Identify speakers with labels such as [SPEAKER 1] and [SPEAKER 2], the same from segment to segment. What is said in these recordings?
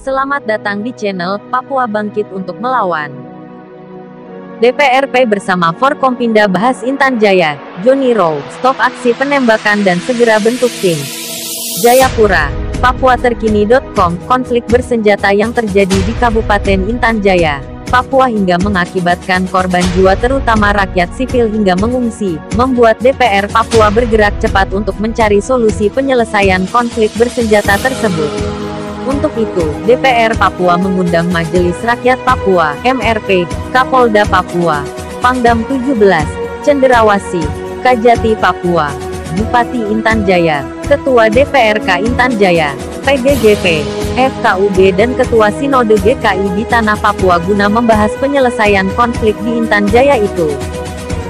[SPEAKER 1] Selamat datang di channel Papua Bangkit untuk Melawan. DPRP bersama Forkompinda bahas Intan Jaya, Johnny Rowe, stop aksi penembakan dan segera bentuk tim. Jayapura, papuaterkini.com, konflik bersenjata yang terjadi di Kabupaten Intan Jaya, Papua hingga mengakibatkan korban jiwa terutama rakyat sipil hingga mengungsi, membuat DPR Papua bergerak cepat untuk mencari solusi penyelesaian konflik bersenjata tersebut. Untuk itu, DPR Papua mengundang Majelis Rakyat Papua, MRP, Kapolda Papua, Pangdam 17, Cenderawasih, Kajati Papua, Bupati Intan Jaya, Ketua DPRK Intan Jaya, PGGP, FKUB dan Ketua Sinode GKI di Tanah Papua guna membahas penyelesaian konflik di Intan Jaya itu.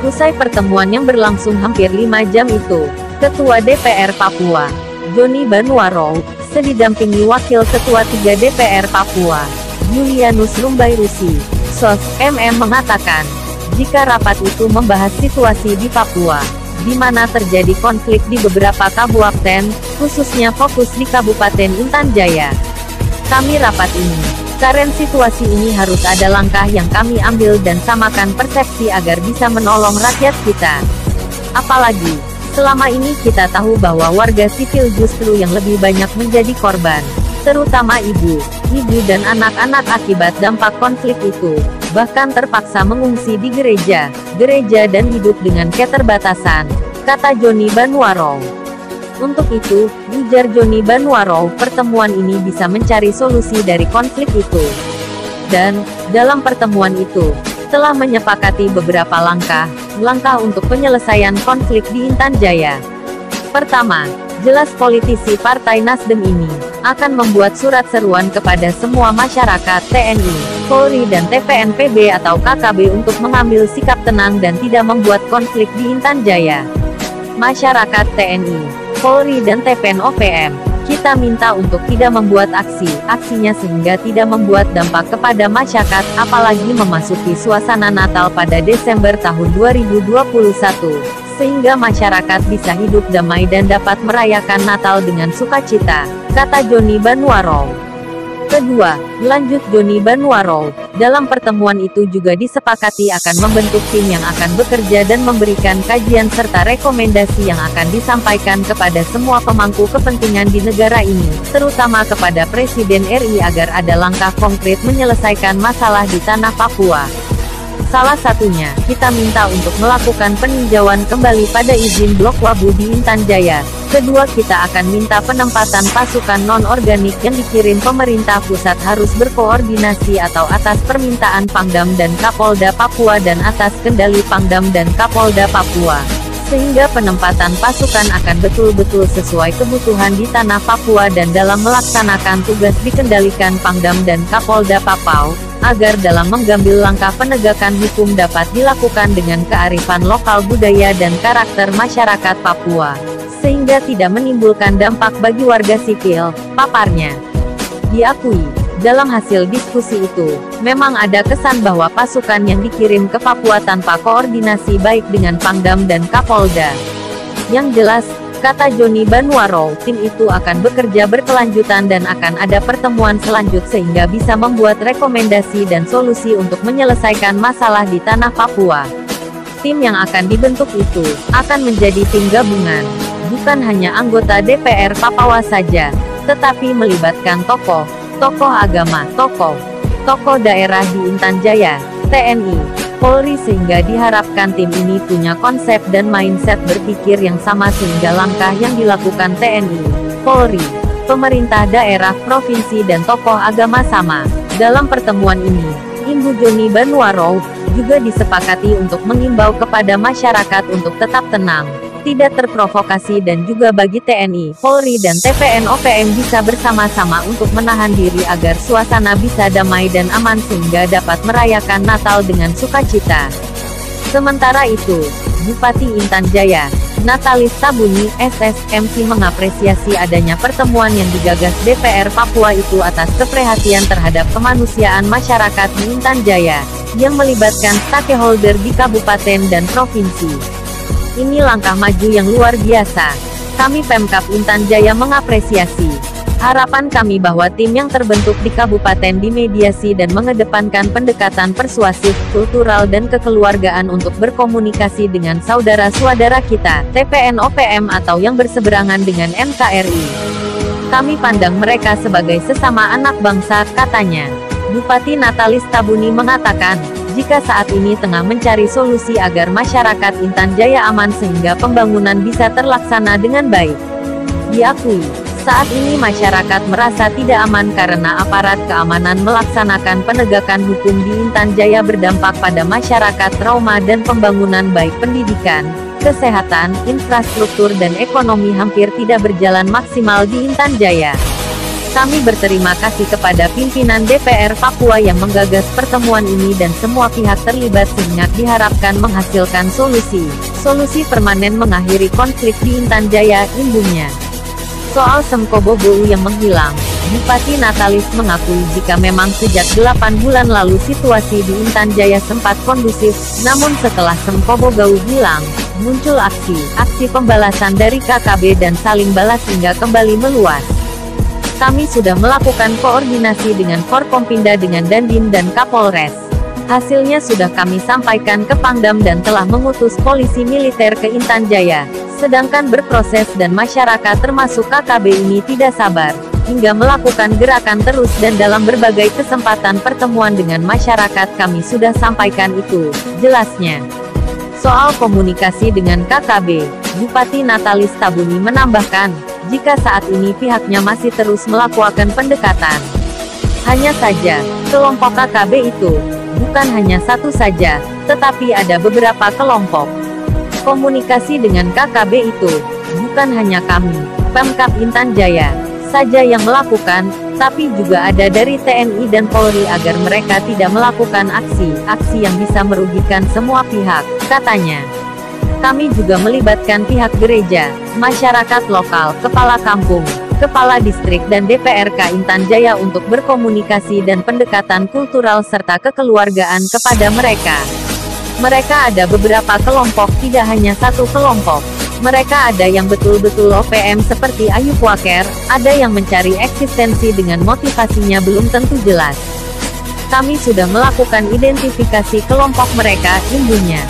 [SPEAKER 1] Usai pertemuan yang berlangsung hampir 5 jam itu, Ketua DPR Papua, Johnny Banwaro, didampingi Wakil Ketua 3 DPR Papua, Julianus Rumbairusi, SOS, MM mengatakan, jika rapat itu membahas situasi di Papua, di mana terjadi konflik di beberapa kabupaten, khususnya fokus di Kabupaten Intan Jaya. Kami rapat ini, karena situasi ini harus ada langkah yang kami ambil dan samakan persepsi agar bisa menolong rakyat kita. Apalagi, selama ini kita tahu bahwa warga sipil justru yang lebih banyak menjadi korban, terutama ibu dan anak-anak akibat dampak konflik itu, bahkan terpaksa mengungsi di gereja dan hidup dengan keterbatasan, kata Johnny Banwaro. Untuk itu, ujar Johnny Banwaro, pertemuan ini bisa mencari solusi dari konflik itu. Dan, dalam pertemuan itu, telah menyepakati beberapa langkah untuk penyelesaian konflik di Intan Jaya. Pertama, jelas politisi Partai Nasdem ini akan membuat surat seruan kepada semua masyarakat, TNI, Polri dan TPNPB atau KKB untuk mengambil sikap tenang dan tidak membuat konflik di Intan Jaya. Masyarakat TNI, Polri dan TPNOPM, kita minta untuk tidak membuat aksinya sehingga tidak membuat dampak kepada masyarakat, apalagi memasuki suasana Natal pada Desember tahun 2021, sehingga masyarakat bisa hidup damai dan dapat merayakan Natal dengan sukacita, kata Johnny Banwaro. Kedua, lanjut Johnny Banwaro, dalam pertemuan itu juga disepakati akan membentuk tim yang akan bekerja dan memberikan kajian serta rekomendasi yang akan disampaikan kepada semua pemangku kepentingan di negara ini, terutama kepada Presiden RI agar ada langkah konkret menyelesaikan masalah di tanah Papua. Salah satunya, kita minta untuk melakukan peninjauan kembali pada izin Blok Wabu di Intan Jaya. Kedua, kita akan minta penempatan pasukan non-organik yang dikirim pemerintah pusat harus berkoordinasi atau atas permintaan Pangdam dan Kapolda Papua dan atas kendali Pangdam dan Kapolda Papua. Sehingga penempatan pasukan akan betul-betul sesuai kebutuhan di tanah Papua dan dalam melaksanakan tugas dikendalikan Pangdam dan Kapolda Papua, agar dalam mengambil langkah penegakan hukum dapat dilakukan dengan kearifan lokal budaya dan karakter masyarakat Papua, sehingga tidak menimbulkan dampak bagi warga sipil, paparnya. Diakui, dalam hasil diskusi itu, memang ada kesan bahwa pasukan yang dikirim ke Papua tanpa koordinasi baik dengan Pangdam dan Kapolda. Yang jelas, kata Johnny Banwaro, tim itu akan bekerja berkelanjutan dan akan ada pertemuan selanjut sehingga bisa membuat rekomendasi dan solusi untuk menyelesaikan masalah di tanah Papua. Tim yang akan dibentuk itu akan menjadi tim gabungan, bukan hanya anggota DPR Papua saja, tetapi melibatkan tokoh agama, tokoh daerah di Intan Jaya, TNI, Polri sehingga diharapkan tim ini punya konsep dan mindset berpikir yang sama sehingga langkah yang dilakukan TNI, Polri, pemerintah daerah, provinsi dan tokoh agama sama. Dalam pertemuan ini, Ibu Johnny Banwaro juga disepakati untuk mengimbau kepada masyarakat untuk tetap tenang, tidak terprovokasi dan juga bagi TNI, Polri dan TPNOPM bisa bersama-sama untuk menahan diri agar suasana bisa damai dan aman sehingga dapat merayakan Natal dengan sukacita. Sementara itu, Bupati Intan Jaya, Natalis Tabuni, SSMC mengapresiasi adanya pertemuan yang digagas DPR Papua itu atas keprihatinan terhadap kemanusiaan masyarakat di Intan Jaya, yang melibatkan stakeholder di kabupaten dan provinsi. Ini langkah maju yang luar biasa. Kami Pemkab Intan Jaya mengapresiasi. Harapan kami bahwa tim yang terbentuk di kabupaten dimediasi dan mengedepankan pendekatan persuasif, kultural dan kekeluargaan untuk berkomunikasi dengan saudara-saudara kita, TPN-OPM atau yang berseberangan dengan NKRI. Kami pandang mereka sebagai sesama anak bangsa, katanya. Bupati Natalis Tabuni mengatakan, jika saat ini tengah mencari solusi agar masyarakat Intan Jaya aman sehingga pembangunan bisa terlaksana dengan baik. Diakui, saat ini masyarakat merasa tidak aman karena aparat keamanan melaksanakan penegakan hukum di Intan Jaya berdampak pada masyarakat, trauma dan pembangunan baik pendidikan, kesehatan, infrastruktur dan ekonomi hampir tidak berjalan maksimal di Intan Jaya. Kami berterima kasih kepada pimpinan DPR Papua yang menggagas pertemuan ini dan semua pihak terlibat sehingga diharapkan menghasilkan solusi permanen mengakhiri konflik di Intan Jaya, imbuhnya. Soal Semkobogou yang menghilang, Bupati Natalis mengakui jika memang sejak 8 bulan lalu situasi di Intan Jaya sempat kondusif, namun setelah Semkobogou hilang, muncul aksi pembalasan dari KKB dan saling balas hingga kembali meluas. Kami sudah melakukan koordinasi dengan Forkompinda dengan Dandim dan Kapolres. Hasilnya sudah kami sampaikan ke Pangdam dan telah mengutus polisi militer ke Intan Jaya. Sedangkan berproses dan masyarakat termasuk KKB ini tidak sabar, hingga melakukan gerakan terus dan dalam berbagai kesempatan pertemuan dengan masyarakat kami sudah sampaikan itu, jelasnya. Soal komunikasi dengan KKB, Bupati Natalis Tabuni menambahkan, jika saat ini pihaknya masih terus melakukan pendekatan. Hanya saja, kelompok KKB itu, bukan hanya satu saja, tetapi ada beberapa kelompok. Komunikasi dengan KKB itu, bukan hanya kami, Pemkab Intan Jaya, saja yang melakukan, tapi juga ada dari TNI dan Polri agar mereka tidak melakukan aksi yang bisa merugikan semua pihak, katanya. Kami juga melibatkan pihak gereja, masyarakat lokal, kepala kampung, kepala distrik dan DPRK Intan Jaya untuk berkomunikasi dan pendekatan kultural serta kekeluargaan kepada mereka. Mereka ada beberapa kelompok, tidak hanya satu kelompok. Mereka ada yang betul-betul OPM seperti Ayub Waker, ada yang mencari eksistensi dengan motivasinya belum tentu jelas. Kami sudah melakukan identifikasi kelompok mereka, imbuhnya.